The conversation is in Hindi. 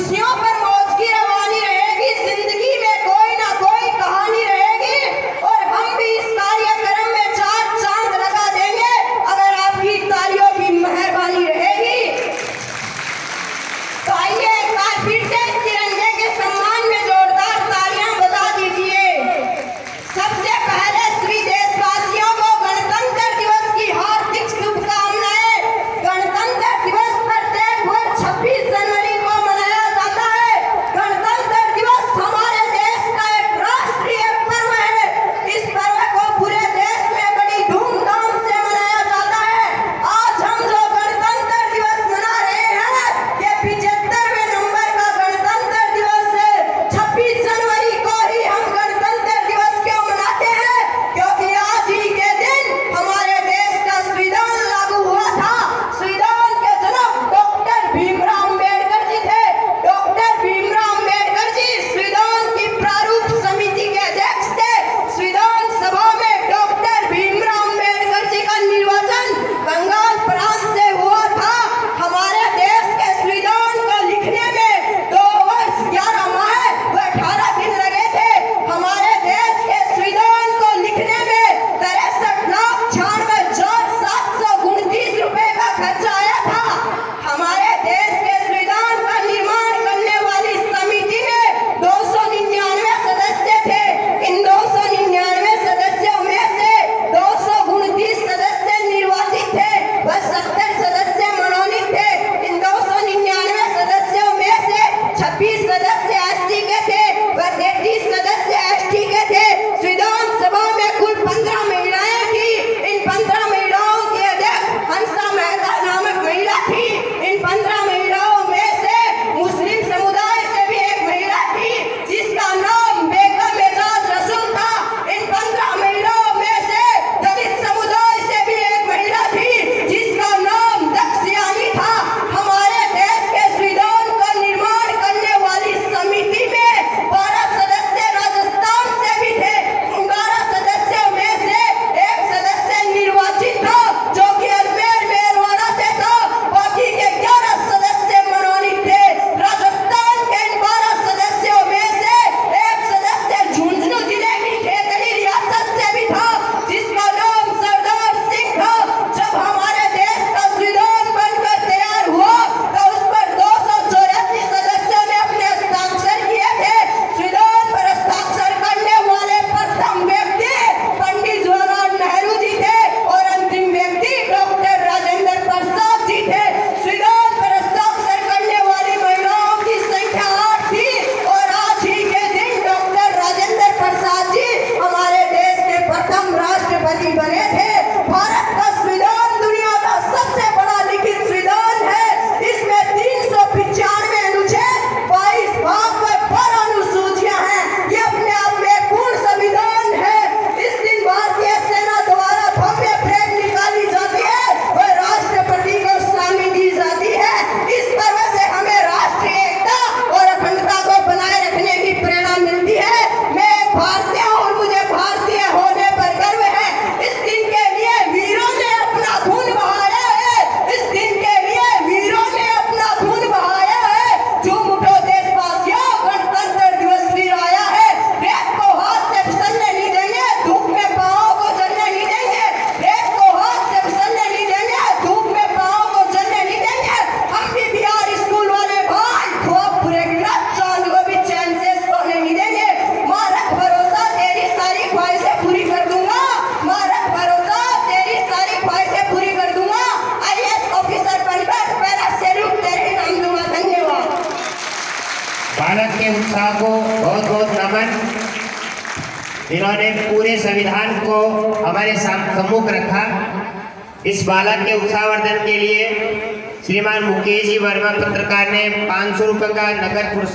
खुशियों पर मौज की रवानी रहेगी, जिंदगी में कोई ना कोई कहानी रहेगी और हम भी इस कार्यक्रम में 4 चांद लगा देंगे अगर आपकी तालियों की मेहरबानी रहेगी। तो आइए एक बार फिर से तिरंगे के सम्मान में जोरदार तालियां बजा दीजिए। सबसे पहले सभी देशवासियों को गणतंत्र दिवस की हार्दिक शुभकामनाएं। गणतंत्र दिवस प्रत्येक वर्ष 26 जनवरी को मनाया जाता है। गणतंत्र दिवस हमारे देश का एक राष्ट्रीय पर्व है। इस पर्व को पूरे देश में बड़ी धूमधाम से मनाया जाता है। आज हम जो गणतंत्र दिवस मना रहे हैं ये 75वें नंबर का गणतंत्र दिवस है। 26 जनवरी को ही हम गणतंत्र दिवस क्यों मनाते हैं? क्योंकि आज ही के दिन हमारे देश का संविधान लागू हुआ था। संविधान के जनक डॉक्टर भीमराव अम्बेडकर जी थे। डॉक्टर भीमराव अम्बेडकर जी संविधान की प्रारूप समिति के अध्यक्ष थे। संविधान सभा में डॉक्टर भीमराव अम्बेडकर जी का निर्वाचन बंगाल प्रांत से हुआ था। हमारे देश के संविधान को लिखने में 2 वर्ष 11 माह व 18 दिन लगे थे। हमारे देश के संविधान को लिखने में 63,96,729 रुपए का खर्चा आया था। हमारे देश के संविधान का निर्माण करने वाली समिति में 299 सदस्य थे। इन 299 सदस्यों में से 229 सदस्य निर्वाचित थे व 70 सदस्य मनोनीत थे। इन 299 सदस्यों में से 26 सदस्य एससी के थे व 33 सदस्य एसटी के थे। संविधान सभा में कुल 15 महिलाएं थी। इन 15 महिलाओं की अध्यक्ष हंसा मेहता नामक महिला थी। इन 15 महिलाओं में से मुस्लिम समुदाय से भी एक महिला थी जिसका नाम बेगम एजाज रसूल था। इन 15 महिलाओं में से दलित समुदाय से भी एक महिला थी जिसका नाम दक्षयानी था। हमारे देश के संविधान का निर्माण करने वाली समिति में 12 सदस्य राजस्थान से भी थे। उन 12 सदस्यों में से एक सदस्य निर्वाचित था जो कि अजमेर मेरवाड़ा से था। बाकी के 11 सदस्य मनोनीत थे। राजस्थान के इन 12 सदस्यों में से एक सदस्य झुंझुनू जिले की खेतड़ी रियासत से भी था जिसका नाम सरदार सिंह था। जब हमारे देश का संविधान बनकर तैयार हुआ तो उस पर 284 सदस्यों ने अपने हस्ताक्षर किए थे। संविधान पर हस्ताक्षर करने वाले प्रथम व्यक्ति पंडित जवाहरलाल नेहरू जी थे और अंतिम व्यक्ति डॉक्टर राजेंद्र प्रसाद जी थे। संविधान पर हस्ताक्षर करने वाली महिलाओं की संख्या 8 थी और आज ही के दिन डॉक्टर राजेंद्र प्रसाद जी हमारे देश के प्रथम राष्ट्रपति बने थे। भारत का संविधान दुनिया का सबसे बड़ा लिखित संविधान है। इसमें 395 अनुच्छेद, 22 भाग व 12 अनुसूचियां हैं। ये अपने आप में पूर्ण संविधान है। इस दिन भारतीय सेना द्वारा भव्य परेड निकाली जाती है और राष्ट्रपति को सलामी दी जाती है। इस पर्व से हमें राष्ट्रीय एकता और अखंडता को बनाए रखने की प्रेरणा मिलती है। मैं एक भारतीय हूँ और मुझे भारतीय होने पर गर्व है। इस दिन के लिए वीरों ने अपना खून बहाया है। इस दिन के लिए वीरों ने अपना खून बहाया है। झूम उठो देशवासियों, गणतंत्र दिवस फिर आया है। रेत को हाथ से फिसलने नहीं देंगे, धूप में पाँव को जलने नहीं देंगे। रेत को हाथ से फिसलने नहीं देंगे, धूप में पाँव को जलने नहीं देंगे। हम भी बिहार स्कूल वाले भाई खूब पूरे गिलास चांद को भी चैन से सोने नहीं देंगे। माँ रख भरोसा, तेरी सारी ख्वाहिशें पूरी कर दूंगा। माँ रख भरोसा, तेरी सारी ख्वाहिशें पूरी कर दूंगा। IAS ऑफिसर बनकर पहला सैल्यूट तेरे नाम दूंगा। धन्यवाद। बालक के उत्साह को बहुत बहुत नमन। इन्होंने पूरे संविधान को हमारे सम्मुख रखा। इस बालक के उत्साहवर्धन के लिए श्रीमान मुकेश जी वर्मा पत्रकार ने 500 रुपये का नगद पुरस्कार